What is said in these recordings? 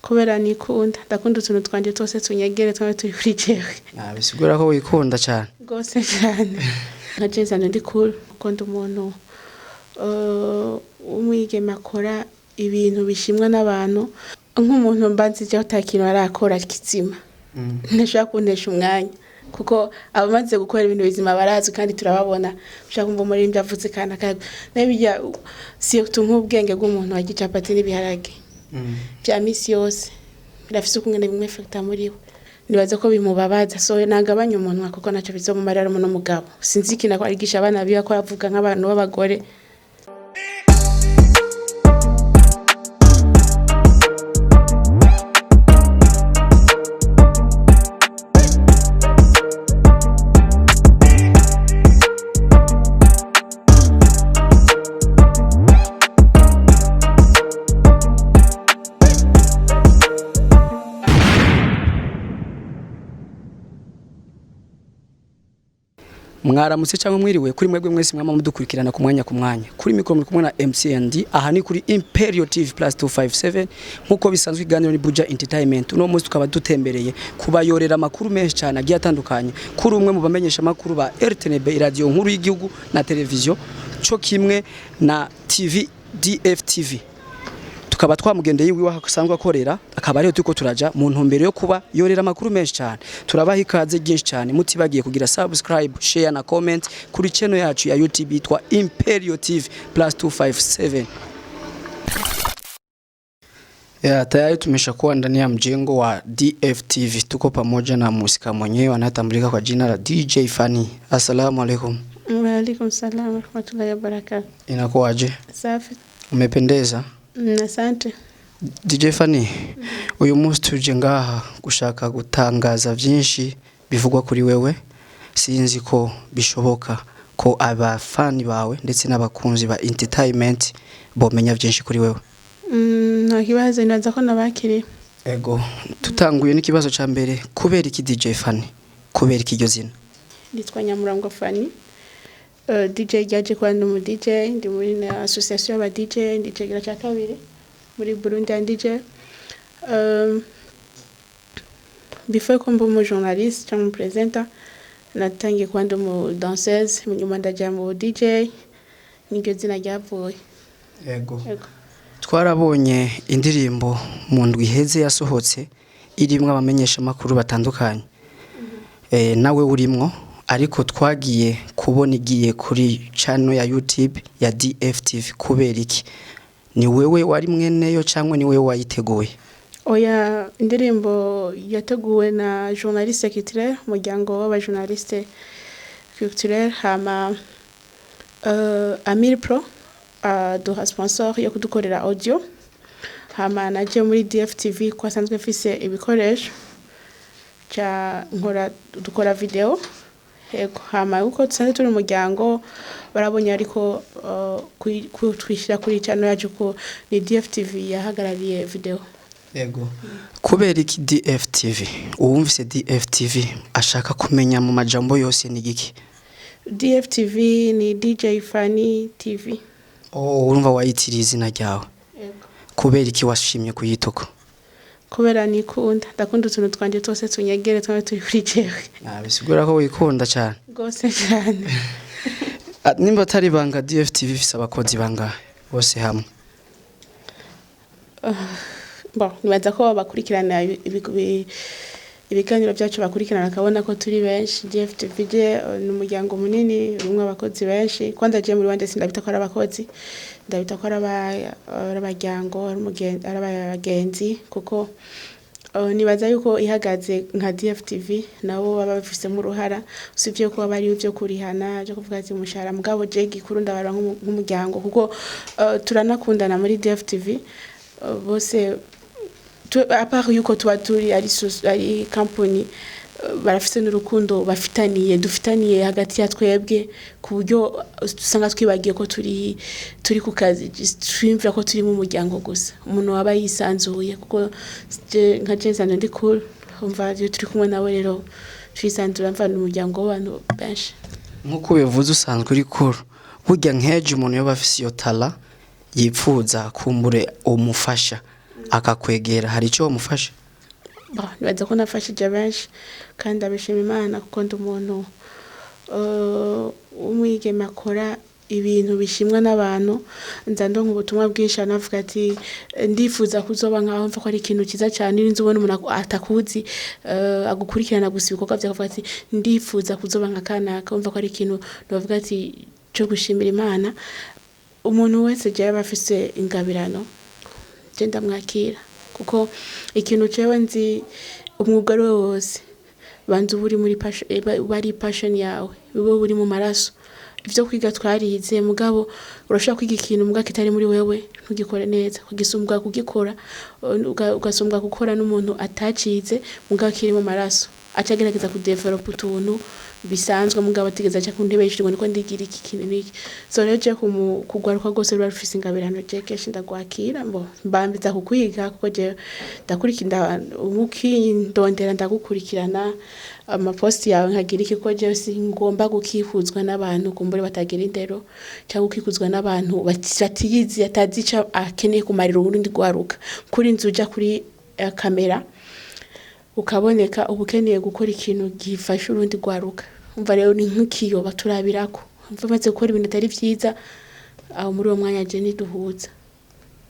kubera ndakunda utuntu twanje twose tunyegere twame turi kuri jewe. Bisigura ko wikunda cyane gose cyane nka Jason ndikunda ukunda umuntu umwigeme akora ibintu bishimwa n'abantu nk'umuntu mbanzi cyo takintu arakora kizima ntashaka kunesha umwanya kuko abamaze gukora ibintu bizima barazi kandi turababona ushaka kumva muri mbya avutse kana n'ibijya si nk'ubwenge bw'umuntu wagicapati n'ibiharage bya misi yose birafise ukungene bimwe effecta muri we nibaza ko bimubabaza so nagabanya umuntu kuko naco bizomumarira mu n'umugabo sinzi kina ko arigisha abana biya ko avuga nk'abantu b'abagore. Mwaramutse cyangwa mwiriwe kuri mwebwe mwese mwama mudukurikirana ku mwanya kuri mikoro muri kumwe na MCND aha ni kuri ImperialTV +257 nkuko bisanzwe iganiro ni Buja Entertainment uno munsi tukaba dutembereye kubayorera makuru menshi cyane agiye atandukanye kuri umwe mu bamenyesha makuru ba RTNB radio nkuru y'igihugu na televiziyo cyo kimwe na TV dftv tukaba twamugendeye iwiwe hasanzwe akorera akaba ariyo tuko turaja mu ntumbero yo kuba yorera makuru menshi cyane turabaha ikaze byinshi cyane mutibagiye kugira subscribe share na comment kuri channel yacu ya YouTube twa ImperialTV +257. Tayari tumeshakuwa ndani ya mjengo wa dftv tuko pamoja na musika mwenyewe anatambulika kwa jina la DJ Fanny. Assalamu alaikum. Wa alaikum salam wa rahmatullahi wa barakatuh. Inakuaje? Safi. Umependeza? Asante. DJ Fanny, uyu munsi tuje ngaha gushaka gutangaza byinshi bivugwa kuri wewe. Sinzi ko bishoboka ko abafani bawe ndetse n'abakunzi ba entertainment bomenya byinshi kuri wewe. Ntakibazo ndaza ko nabakiri. Ego, tutanguye n'ikibazo ca mbere kubera iki DJ Fanny? Kubera iki iryo zina? Nitwa Nyamurango Fanny. DJ yaje kwa ndi mu DJ ndi muri na association y'aba DJ DJ gira cya kabiri muri Burundi and DJ before ko mbo mu journaliste cyangwa presenter natangiye kwa ndi mu danseuse mu nyuma ndaja mu DJ niryo zina ryavuye. Yego twarabonye indirimbo mu ndwi heze yasohotse irimwe abamenyesha makuru batandukanye nawe urimwo ariko twagiye kubona igiye kuri channel ya YouTube ya dftv kubera iki ni wewe wari mweneyo cyangwa ni wewe wayiteguye? Oya indirimbo yateguwe na journaliste culturel umuryango w'aba journaliste culturel hama Amir Pro do sponsor yo kudukorera audio hama naje muri dftv kwa sanzwe fise ibikoresho cha nkora dukora video ego hama uko tsanze turi umuryango barabonye ariko twishira kuri channel yacu ko ni dftv yahagarariye video. Ego kubera iki dftv uwumvise dftv ashaka kumenya mu majambo yose ni giki? dftv ni DJ Fanny TV. Urumva wayitiriye izina ryawe? Ego kubera iki washimye kuyituko? kubera ndakunda utuntu twanje twose tunyegere twame turi kuri jewe. Bisigura ko wikunda cyane gose cyane nimba atari banga dftv ifise abakozi bangahe bose hamwe? Nibaza ko bakurikirana ibiganiro byacu bakurikirana akabona ko turi benshi. dftv ni umuryango munini urimo abakozi benshi kwanda je muri wande sindabita ko abakozi ndabita ko abajyango abagenzi kuko nibaza yuko ihagaze nka dftv nabo baba bafise mu ruhara usivye ko bari byo kurihana cyo kuvuga ati umushara mugabo je gikuru ndabara nk'umuryango kuko turanakundana muri dftv bose apart yuko tuba turi ari company barafite n'urukundo dufitaniye hagati ya twebwe ku buryo usanga twibagiye ko turi ku kazi twimvira ko turi mu muryango gusa umuntu waba yisanzuye kuko nka Jason ndikunda umva turi kumwe nawe rero twisanzura mva n'umuryango w'abantu benshi. Nkuko bivuze usanzwe uri cool burya nkeje umuntu yoba afise iyo tala yipfuza kumbure umufasha akakwegera hari icyo wamufasha? Nibaza ko nafashije benshi kandi abishima Imana kuko ndi umuntu umwigeme akora ibintu bishimwa n'abantu. Nza ndonka ubutumwa bwinshi anavuga ati ndifuza kuzoba nkaho, mva ko ari ikintu kiza cyane ninzi ubona umuntu atakuzi agukurikirana gusa ibikorwa byawe, avuga ati ndifuza kuzoba nka kanaka, mva ko ari ikintu navuga ati cyo gushimira Imana. Umuntu wese je afise ingabirano je ndamwakira kuko ikintu cewe nzi umwuga wose banzu buri muri passion yawe, bibo buri mu maraso. Ivyo kwiga twarize mugabo urashaka kwiga ikintu muga kitari muri wewe ntugikore neza, kugisumbuka kugikora ugasumbuka gukora n'umuntu atacize mugabo kiri mu maraso, acagerageza ku develop utuntu bisanzwe mugabo atigeza aca ku ntebe yishirwe niko ndigira iki kintu niki. So rero je kugwaruka gose rwa rufise ingabirano je kenshi ndagwakira mbambiza kukwiga kuko je ndakurikira ndondera ndagukurikirana amaposti yawe nkagira iki ko je ngomba gukikuzwa n'abantu kumbure batagira indero cyangwa gukikuzwa n'abantu batiyizi atazica akeneye kumarira urundi gwaruka kuri nzuja kuri kamera ukaboneka ubukeneye gukora ikintu gifasha urundi gwaruka. Umva rero ni nkiyo baturabirako, umva maze gukora ibintu atari vyiza aho muri uwo mwanya je niduhuza.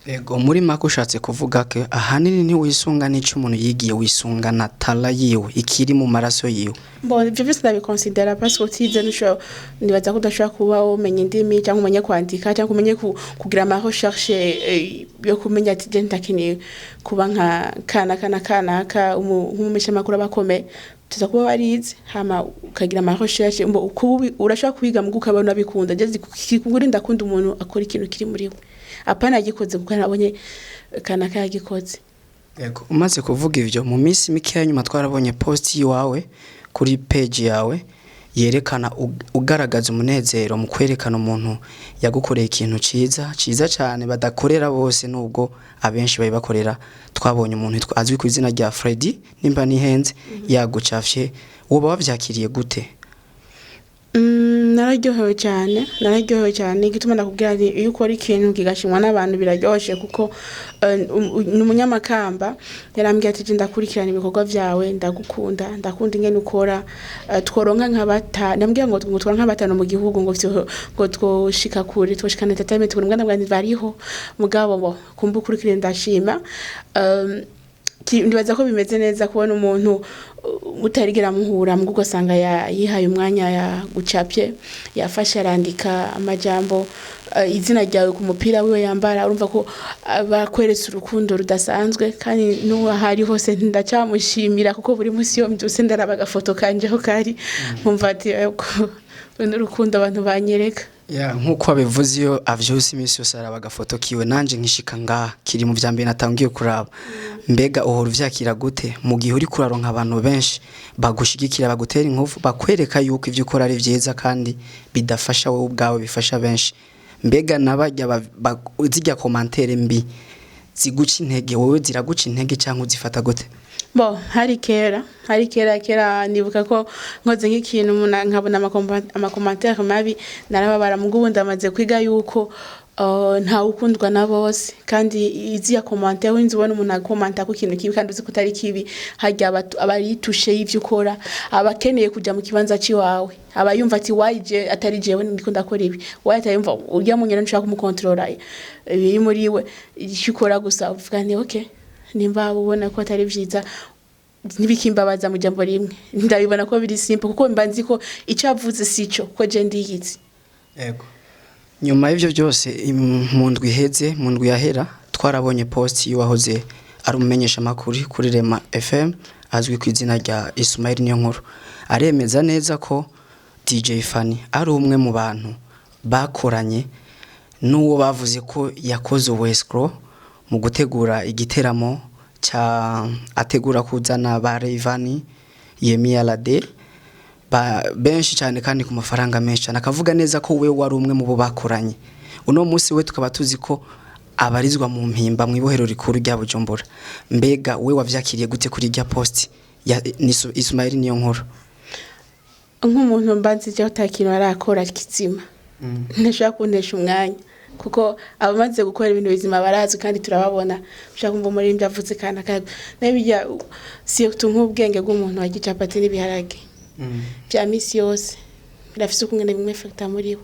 Ego muri mako ushatse kuvuga ko ahanini ni wisunga n'icyo umuntu yigiye, wisunga na tala yiwe ikiri mu maraso yiwe. Ivyo byose ndabiconsidera parce que utize nisho nibaza ko udashobora kuba umenye indimi cyangwa umenye kwandika cyangwa umenye kugira ama recherche yo kumenya ati je ndakeneye kuba nka kanaka umumesha makuru abakome tuza kuba warize hama ukagira ama recherche urashobora kubiga mu gukabona bikunda je kikuguri ndakunda umuntu akora ikintu kiri muri we apana gikoze kuko nabonye kanaka yagikoze. Yego umaze kuvuga ivyo mu minsi mike nyuma twarabonye post yiwawe kuri page yawe yerekana ugaragaza umunezero mu kwerekana umuntu yagukoreye ikintu ciza cyane badakorera bose nubwo abenshi bayibakorera. Twabonye umuntu azwi ku izina rya Freddy nimba ni henze yagucafye, woba wavyakiriye gute? Nararyohewe cyane gituma ndakubwira nti iyo ukora ikintu kigashimwa n'abantu biraryoshe kuko n'umunyamakamba yarambwiye ati je ndakurikirana ibikorwa byawe ndagukunda ingene ukora tworonka nk'abata ndambwiye ngo tworonka nk'abatano mu gihugu ngo twoshika kure twoshikana entertainment ngo ndabwira nti bariho mugabo kumba ukurikirana ndashima. Ndibaza ko bimeze neza kubona umuntu utarigera muhura mu gusanga yihaye umwanya ya gucapye yafashe arandika amajambo izina ryawe ku mupira wiwe yambara, urumva ko bakweretse urukundo rudasanzwe kandi n'uwo hari hose ndacamushimira kuko buri munsi yo mbyuse ndaraba agafoto kanje ho kari nkumva ati urukundo abantu banyereka. Nkuko abivuze iyo avyuse imisi yose araba agafoto kiwe nanje nkishika ngaha kiri mu vyambere natangiye kuraba. Mbega uhora uvyakira gute mu gihe uri kuraronka abantu benshi bagushigikira bagutera inkovu bakwereka yuko ivyo ukora ari vyiza kandi bidafasha wowe ubwawe bifasha benshi? Mbega nabajya zijya commentaire mbi ziguca intege wowe ziraguca intege cyangwa uzifata gute? Hari kera nibuka ko nkoze nk'ikintu nkabona amakomantere mabi narababara mu gubundi amaze kwiga yuko nta ukundwa na bose kandi izi ya commentaire winzi ubona umuntu akomanta ku kintu kibi kandi uzi kutari kibi hajya abaritushe y'ivyo ukora abakeneye kuja mu kibanza ciwawe abayumva ati waje atari jewe ndikunda akora ibi waje atayumva urya munyana nshaka kumukontrola ibi muri we ikikora gusa uvuga ni okay nimba ubona ko atari vyiza ntibikimbabaza mu jambo rimwe ndabibona ko biri simple kuko mbanzi ko icavuze sico ko je ndiyizi. Yego nyuma y'ivyo byose mu ndwi iheze mu ndwi yahera twarabonye post yiwahoze ari umumenyesha makuru kuri Rema FM azwi ku izina rya Ismail niyonkuru aremeza neza ko DJ Fanny ari umwe mu bantu bakoranye n'uwo bavuze ko yakoze Westcrow mu gutegura igiteramo cha ategura kuzana ba Rayvanny Yemialade benshi cyane kandi ku mafaranga menshi nakavuga neza ko we wari umwe mu bo bakoranye. Uno munsi we tukaba tuzi ko abarizwa mu mpimba mu ibohero rikuru rya Bujumbura. Mbega we wavyakiriye gute kuri rya post ya Ismail niyonkuru? Nk'umuntu mbanzi cyo takintu arakora kizima ntashaka kuntesha umwanya kuko abamaze gukora ibintu bizima barazwi kandi turababona ushaka kumva umuririmbyi avuze kana n'ibijya si nk'ubwenge bw'umuntu wa gicapati n'ibiharage bya misi yose birafise ukungene bimwe factor muri we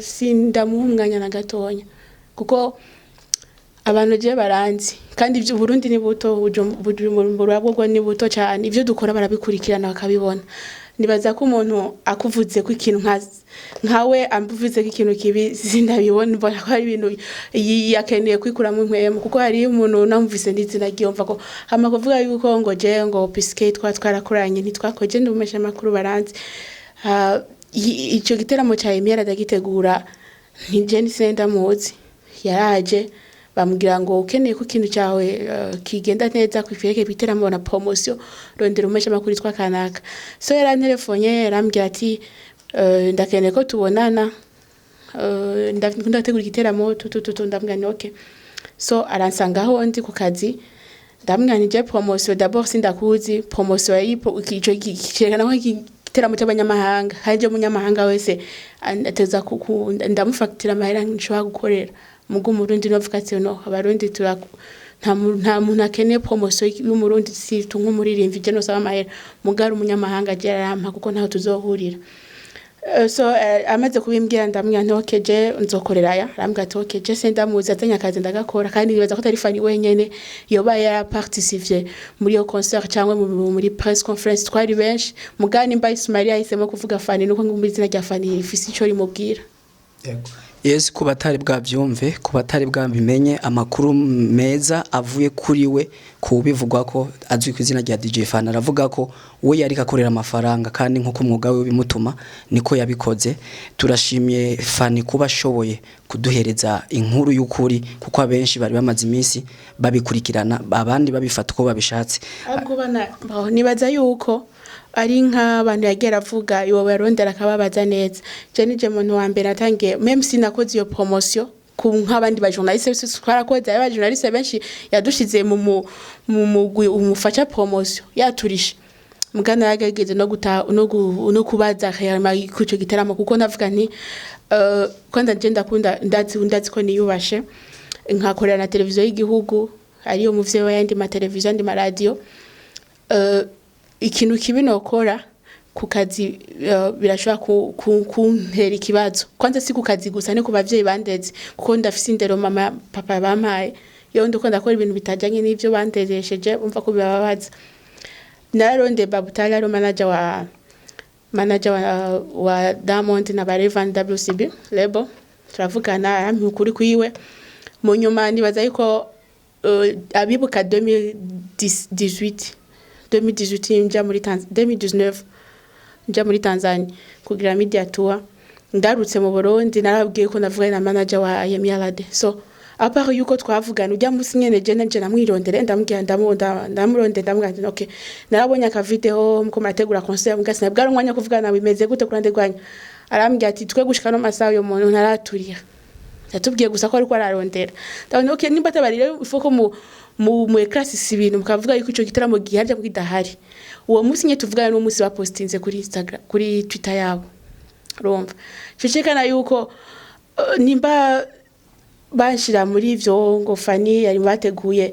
sindamuha umwanya na gatonya kuko abantu je baranzi kandi ibyo Burundi ni buto Bujumbura bwo ni buto cyane ibyo dukora barabikurikirana bakabibona nibaza ko umuntu akuvuze ko ikintu nkawe ambuvuze ko ikintu kibi sindabibona mbona ko ari ibintu yakeneye kwikuramo inkwemo kuko hari umuntu namvise ndizina giyomva ko hama kuvuga yuko ngo je ngo piske twarakoranye ntitwakoje ndumesha makuru baranzi ico giteramo cya Emera dagitegura nije nisenda muzi yaraje bamubwira ngo ukeneye ko ikintu cyawe kigenda neza kwifireke biteramo na promotion rondera umesha makuru twa kanaka so yarantelefone yarambwira ati ndakeneye ko tubonana ndakunda gutegura igiteramo ndambwira ni okay so aransangaho ndi ku kazi ndambwira ni je promotion d'abord sindakuzi promotion yipo ico kirekana ko igiteramo cy'abanyamahanga haje umunyamahanga wese ateza ndamufactira amahera nshobora gukorera mugo murundi novuga ati no abarundi nta muntu akeneye promotion y'umurundi si nk'umuririmvye je no saba amahera mugara umunyamahanga je arampa kuko ntaho tuzohurira so amaze kubimbwira ndamwira ntokeje nzokorera aya arambwira ati okeje sendamuzi atanya akazi ndagakora kandi nibaza ko atari fanny wenyene yoba ya participer muri yo concert cyangwa muri press conference twari benshi mugani mba ismail yahisemo kuvuga fanny nuko ngumbi izina rya fanny ifise ico rimubwira yego yes ku batari bwabyumve ku batari bwabimenye amakuru meza avuye kuri we kubivugwa ko azwi ku izina rya DJ Fanny aravuga ko we yari kakorera amafaranga kandi nkuko umwuga we bimutuma niko yabikoze turashimye Fanny kuba ashoboye kuduhereza inkuru y'ukuri kuko abenshi bari bamaze iminsi babikurikirana abandi babifata uko babishatse ahubwo bana nibaza yuko ari nk'abantu yagera avuga iwo barondera akababaza neza je nije muntu wa mbere atangiye même si nakoze iyo promotion ku nk'abandi ba journaliste twarakoze aba journaliste benshi yadushize mu mugwi umufasha promotion yaturisha mugana yagegeze no kubaza khayama kuco giteramo kuko navuga nti kwanda je ndakunda ndazi ko niyubashe nkakorera na televiziyo y'igihugu ariyo muvye wayandi ma televiziyo andi ma radio ikintu kibi nokora ku kazi birashobora kuntera ikibazo kwanza si ku kazi gusa ne ku bavyeyi bandeze kuko ndafise indero mama papa bampaye yo ndiko ndakora ibintu bitajanye n'ivyo bandezesheje umva ko bibabaza nararonde babutali ari manager wa Diamond na Barevan WCB label turavugana ampi ukuri kwiwe mu nyuma nibaza yuko abibuka 2018 nja muri 2019 nja muri Tanzania kugira media tour ndarutse mu Burundi narabwiye ko navuga na manager wa ImperialTV so apart yuko twavugana ujya musi nyene je namwirondere ndamubwira ndamurondera ndamubwira okay narabonye aka video mko murategura concert mugasi nabwo arumwanya kuvugana bimeze gute kurande rwanyu arambwira ati twe gushika no masaha yo muntu naraturira yatubwiye gusa ko ariko ararondera ndabona okay nimba tabarire ifoko mu class ibintu mukavuga yuko ico gitaramo giharya kugidahari uwo musi nye tuvugana no musi wa postinze kuri Instagram kuri Twitter yabo urumva cecekana yuko nimba banshira muri ivyo ngo Fanny yari bateguye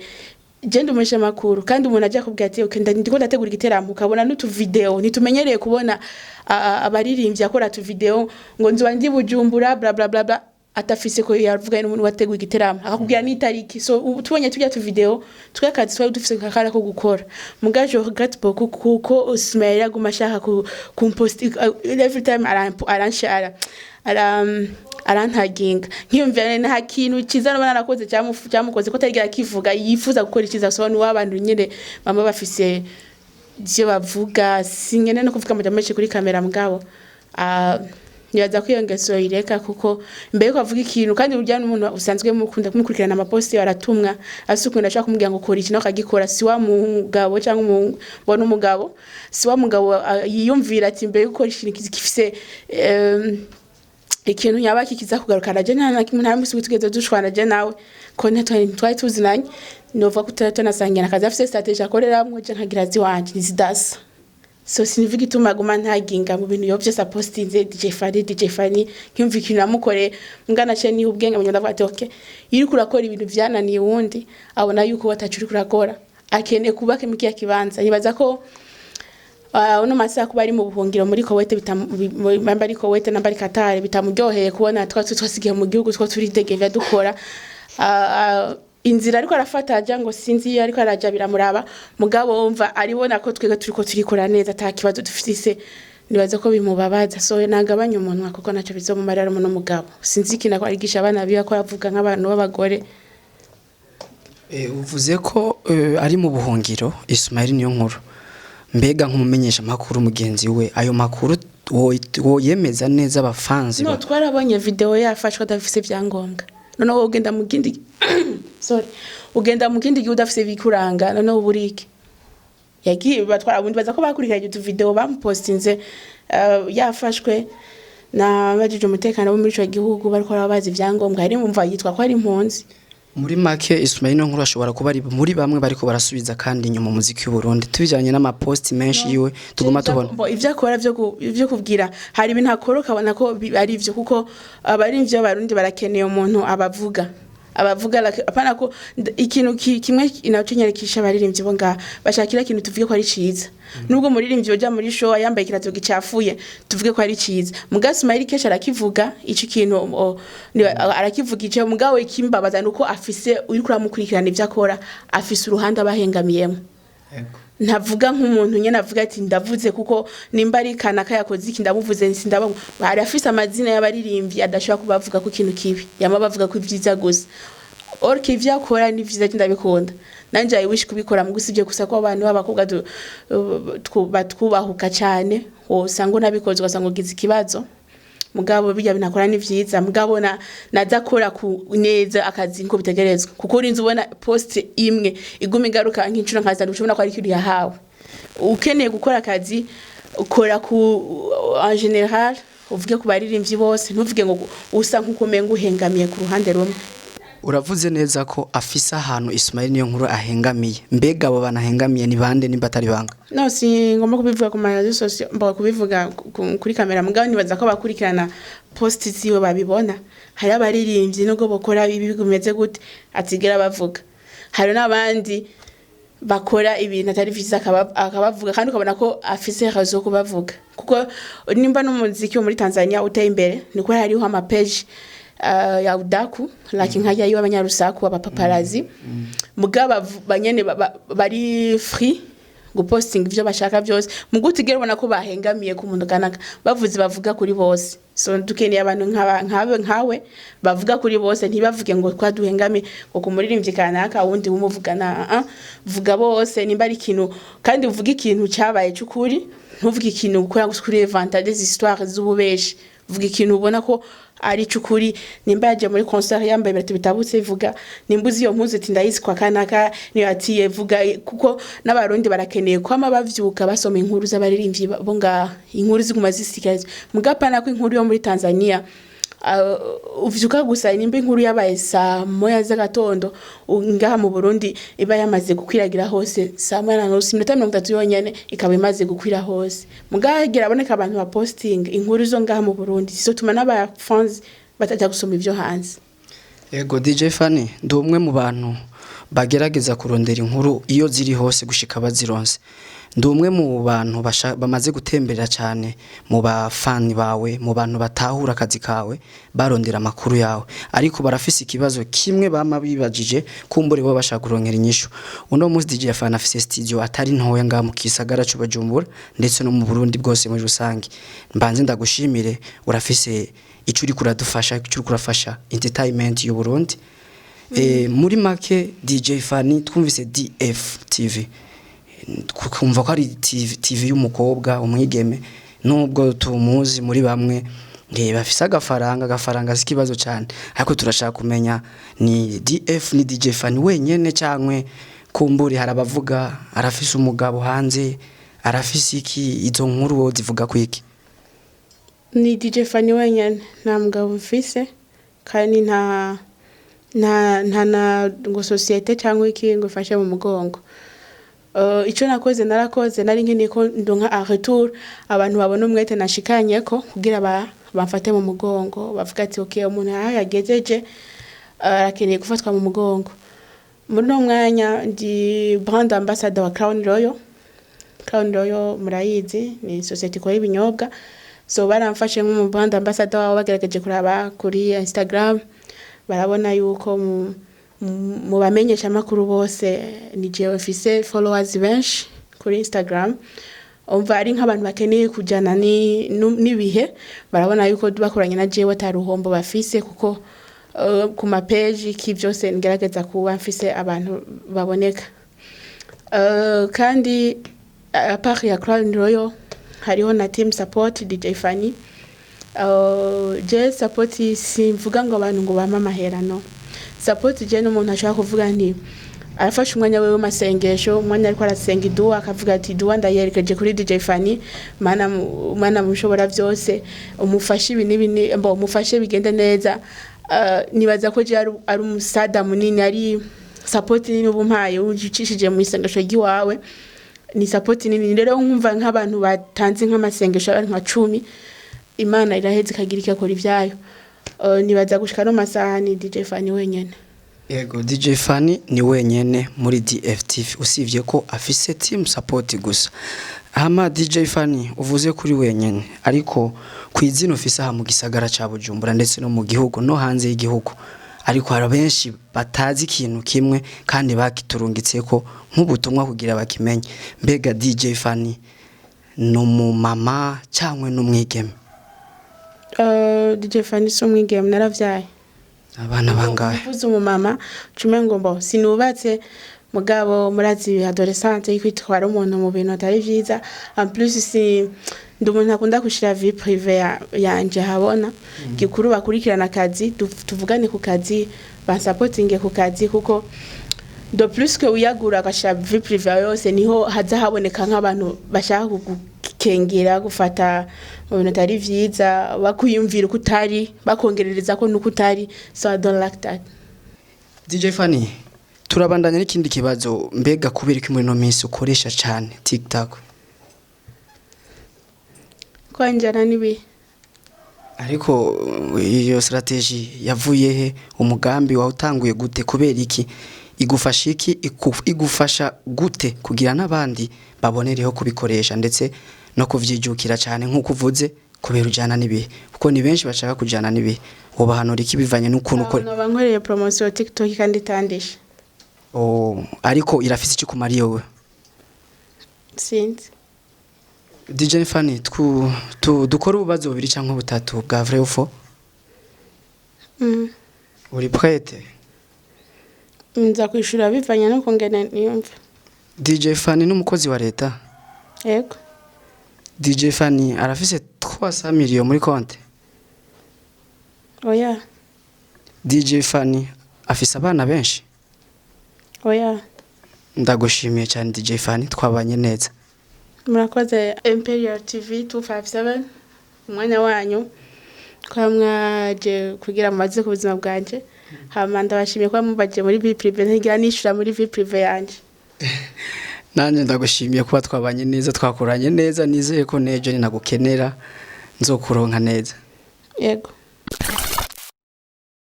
je ndumeshe makuru kandi umuntu aje kubwira ati okay ndiko ndategura igiteramo ukabona n'utu video nitumenyereye kubona abaririmbyi akora tu video ngo nzuba ndi Bujumbura bla bla bla bla atafise ko yavuga n'umuntu wateguye igiteramo akakubwira n'itariki so tubonye tujya tu video twakazi twari dufise kakara ko gukora mugaje regrette beaucoup kuko Ismail yaguma shaka ku post every time aranshara arantaginga nkiyumvira nta kintu kiza no banakoze cyamukoze ko tagira kivuga yifuza gukora ikiza so n'abantu nyene mama bafise je bavuga singene no kuvuga amajambo kuri kamera mugabo nibaza kwiyongeso ireka kuko mbere ko avuga ikintu kandi urya n'umuntu usanzwe mukunda kumukurikirana amaposti baratumwa asukunda ashaka kumubwira ngo kora iki no kagikora si wa mugabo cyangwa ubona umugabo si wa mugabo yiyumvira ati mbere ko ikintu gifise ikintu nyabaki kiza kugarukana je nta musi witugeze dushwana je nawe ko twari tuzinanye nova kutata nasangira akazi afise strategy akoreramwe je nkagira zi wanje nizidasa so sinivuga ituma guma ntaginga mu bintu yo byose postinze DJ Fanny nkimvikina namukore ngana cye ni ubwenge mu ndavuga ati okay iri kurakora ibintu byananiye wundi abona yuko watacuri kurakora akene kubaka mikiya kibanza nibaza ko uno masa kuba ari mu buhungiro muri Kuwait bari Kuwait na bari Qatar bitamuryoheye kubona twasigiye mu gihugu two turi degevya dukora inzira ariko arafata aja ngo sinzi ariko araja biramuraba mugabo wumva aribona ko twega turiko turikora neza atakibazo dufise nibaza ko bimubabaza so nagabanya umuntu kuko naco bizomumarira mu mugabo sinzi kina ko arigisha abana biba ko yavuga nk'abantu b'abagore uvuze ko ari mu buhungiro Ismail niyonkuru mbega nk'umumenyesha makuru mugenzi we ayo makuru wo yemeza neza abafanzi no twarabonye video yafashwe adafise byangombwa none ugenda mu kindi ugenda mu kindi gihe udafise bikuranga none uburike yagiye batwara abundi baza ko bakurikiranye utu video bamupostinze yafashwe na bajije umutekano bo muri ico gihugu bariko babazi byangombwa ari mumva yitwa ko ari impunzi muri make Ismail niyonkuru ashobora kuba ari muri bamwe bariko barasubiza kandi nyuma muziki y'u Burundi tubijanye n'amapost menshi yiwe tuguma tubona ivyo akora byo kubwira hari ibintu akoroka abona ko ari ivyo kuko abari ivyo barundi barakeneye umuntu abavuga apana ko ikintu kimwe inacinyerikisha baririmbye bo nga bashakira ikintu tuvuge ko ari ciza nubwo muririmbye oja muri show yambaye kirato gicafuye tuvuge ko ari ciza muga Ismail kesha arakivuga ico kintu arakivugije mugawe kimbabaza nuko afise uri kuramukurikirana ivyo akora afise uruhande abahengamiyemo ntavuga nk'umuntu nyene avuga ati ndavuze kuko nimba ari kanaka yakoze iki ndabuvuze sindaba bari afise amazina y'abaririmbyi adashobora kubavuga ko ikintu kibi yama bavuga ko ivyiza gusa orke ivyakora ni vyiza ndabikunda nanje I wish kubikora mu gusibye gusa ko abantu b'abakobwa batwubahuka cyane usanga nabikoze ugasanga ugize ikibazo mugabo bijya binakora ni vyiza mugabo naza kora ku neza akazi nko bitegerezwa kuko urinze ubona post imwe iguma igaruka nk'incuro nkaza ushobora ko ari kiri yahawe ukeneye gukora akazi ukora ku en general uvuge ku baririmbyi bose ntuvuge ngo usa nk'ukomenga uhengamiye ku ruhande rumwe uravuze neza ko afise ahantu Ismail niyonkuru ahengamiye mbega abo banahengamiye ni bande nimba atari banga no si ngomba kubivuga ku marezo social mba kubivuga kuri kamera mugabo nibaza ko bakurikirana post ziwe babibona hari abaririmbyi nubwo bokora ibi bigumeze gute atigera bavuga hari nabandi bakora ibintu atari vyiza akabavuga kandi ukabona ko afise razo kubavuga kuko nimba n'umuziki wo muri Tanzania uteye imbere niko hariho ama page ya udaku like nkajya yiwa abanyarusaku abapaparazi mugaba banyene bari free guposting ivyo bashaka byose mugutigera ubona ko bahengamiye ku muntu kanaka bavuze bavuga kuri bose so dukeneye abantu nkawe bavuga kuri bose ntibavuge ngo kwaduhengame ngo kumuririmbyi kanaka wundi umuvugana vuga bose nimba ari ikintu kandi uvuga ikintu cyabaye cyukuri ntuvuge ikintu gukora kuri inventer des histoires z'ububeshi vuga ikintu ubona ko ari cukuri nimba yaje muri concert yambaye biratu bitabutse ivuga nimbuzi iyo mpuzu ati ndayizi kwa kanaka niyo ati vuga kuko n'abarundi barakeneye ko amabavyuka basoma inkuru z'abaririmbyi bo nga inkuru ziguma zisikaje mugapana ko inkuru yo muri Tanzania uvyuka gusa nimba inkuru yabaye saa moya z'agatondo ngaha mu Burundi iba yamaze gukwiragira hose saa moya na nusu minota 30 yonyene ikaba imaze gukwira hose mugagira aboneka abantu ba posting inkuru zo ngaha mu Burundi so tuma n'aba fans bataja gusoma ivyo hanze yego DJ Fanny ndumwe mu bantu bagerageza kurondera inkuru iyo ziri hose gushika bazironse ndumwe mu bantu bamaze gutemberera cyane mu bafani bawe mu bantu batahura akazi kawe barondera amakuru yawe ariko barafise ikibazo kimwe bama bibajije kumbure bo bashaka kurongera inyishu uno muzi DJ Fanny afise studio atari ntoya nga mu Kisagara cyo Bajumbura ndetse no mu Burundi bwose muri rusangi mbanze ndagushimire urafise icuri kuradufasha icuri kurafasha entertainment y'u Burundi muri make DJ Fanny twumvise dftv kumva ko ari TV y'umukobwa umwigeme nubwo tumuzi muri bamwe bafise agafaranga sikibazo cyane ariko turashaka kumenya ni DF ni DJ Fanny wenyene cyangwe kumburi harabavuga arafise umugabo hanze arafise iki izo nkuru zivuga kwiki ni DJ Fanny wenyene nta mugabo mfise kandi nta ngo societe cyangwa iki ngo fashe mu mugongo Ico nakoze narakoze nari nkeneye ko ndonka en retour abantu babona umwete nashikanyeko kugira bamfate mu mugongo bavuga ati okay umuntu yagejeje arakeneye gufatwa mu mugongo. Muri no mwanya ndi brand ambassador wa Crown Royal. Crown Royal murayizi ni society ikora ibinyobwa, so baramfashe nk'umu brand ambassador wabo bagerageje kuraba kuri Instagram barabona yuko mu bamenyesha amakuru bose ni jewe afise followers benshi kuri Instagram. Umva ari nk'abantu bakeneye kujana nibihe barabona yuko bakoranye na jewe ataruhombo bafise kuko ku mapage ki byose ngerageza kuba mfise abantu baboneka. Kandi apart ya Crown Royal hariho na team support DJ Fanny. Je support simvuga ngo abantu ngo bama mahera no. Support je no umuntu ashaka kuvuga nti arafasha umwanya wewe masengesho, umwanya ariko arasenga idua akavuga ati idua ndayerekeje kuri DJ Fanny mana mushobora byose umufashe ibinibini mbo umufashe bigende neza. Nibaza ko je ari umusada munini ari support nini ubumpaye ujicishije mu isengesho giwawe ni support nini. Rero nkumva nk'abantu batanze nk'amasengesho ari nka 10 Imana iraheze kagira ikakora ivyayo. Nibaza gushika no masaha ni DJ Fanny wenyene. Yego DJ Fanny ni wenyene muri dftv usivye ko afise team support gusa. Hama DJ Fanny uvuze kuri wenyene ariko kwizina ufise aha mu gisagara ca Bujumbura ndetse no mu gihugu no hanze y'igihugu, ariko hari benshi batazi ikintu kimwe kandi bakiturungitseko nk'ubutumwa kugira bakimenye. Mbega DJ Fanny no mu mama cyangwe no mwigeme? DJ Fanny so mwigeme naravyaye. Abana bangahe? Uvuze mu mama cume ngomba sinubatse mugabo murazi adolescente yikwitwara umuntu mu bintu atari vyiza. En plus si ndumuntu akunda kushira vie privée yanje habona gikuru bakurikirana akazi tuvugane ku kazi bansupportinge ku kazi kuko de plus que uyagura agashira vie privée yose niho haza haboneka nk'abantu bashaka kugukengera gufata mu bintu atari vyiza bakuyumvira ukutari bakongerereza ko nukutari. So I don't like that. DJ Fanny turabandanya n'ikindi kibazo, mbega kubera ko muri no minsi ukoresha cyane TikTok? Kwanjana nibi ariko iyo strategy yavuye he? Umugambi wa utanguye gute? Kubera iki igufasha iki? Igufasha gute kugira n'abandi babonereho kubikoresha ndetse no kuvyijukira cyane nk'uko uvuze kubera ujana nibi kuko ni benshi bashaka kujana nibi ubahanura iki bivanye n'ukuntu uko bankoreye promotion TikTok kandi tandisha? Ariko irafise iki kumariye we? Sinzi. DJ Fanny dukora ububazo bubiri cyangwa butatu bwa vrai ou faux? Uri prête? Nza kwishura bivanye no kongena niyumva. DJ Fanny n'umukozi wa leta? Yego. DJ Fanny arafise 300 millions muri konte? Oya. DJ Fanny afise abana benshi? Oya. Ndagushimiye cyane DJ Fanny, twabanye neza. Murakoze ImperialTV 257 umwanya wanyu kwa mwaje kugira amaze ku buzima bwanje. Hama ndabashimiye kwa mubaje muri vie privée ntigira nishura muri vie privée yanje. Nanje ndagushimiye kuba twabanye neza, twakoranye neza, nizeye ko nejo ni nagukenera nzokuronka neza. Yego.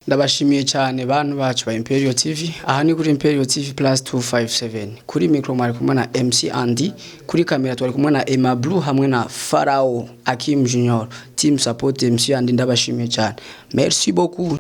Ndabashimiye cyane bantu bacu ba ImperialTV. Aha ni kuri ImperialTV plus 257. Kuri micro mwari kumwe na MC Andy, kuri kamera twari kumwe na Emma Blue hamwe na Farao Akim Junior. Team support MC Andy ndabashimiye cyane. Merci beaucoup.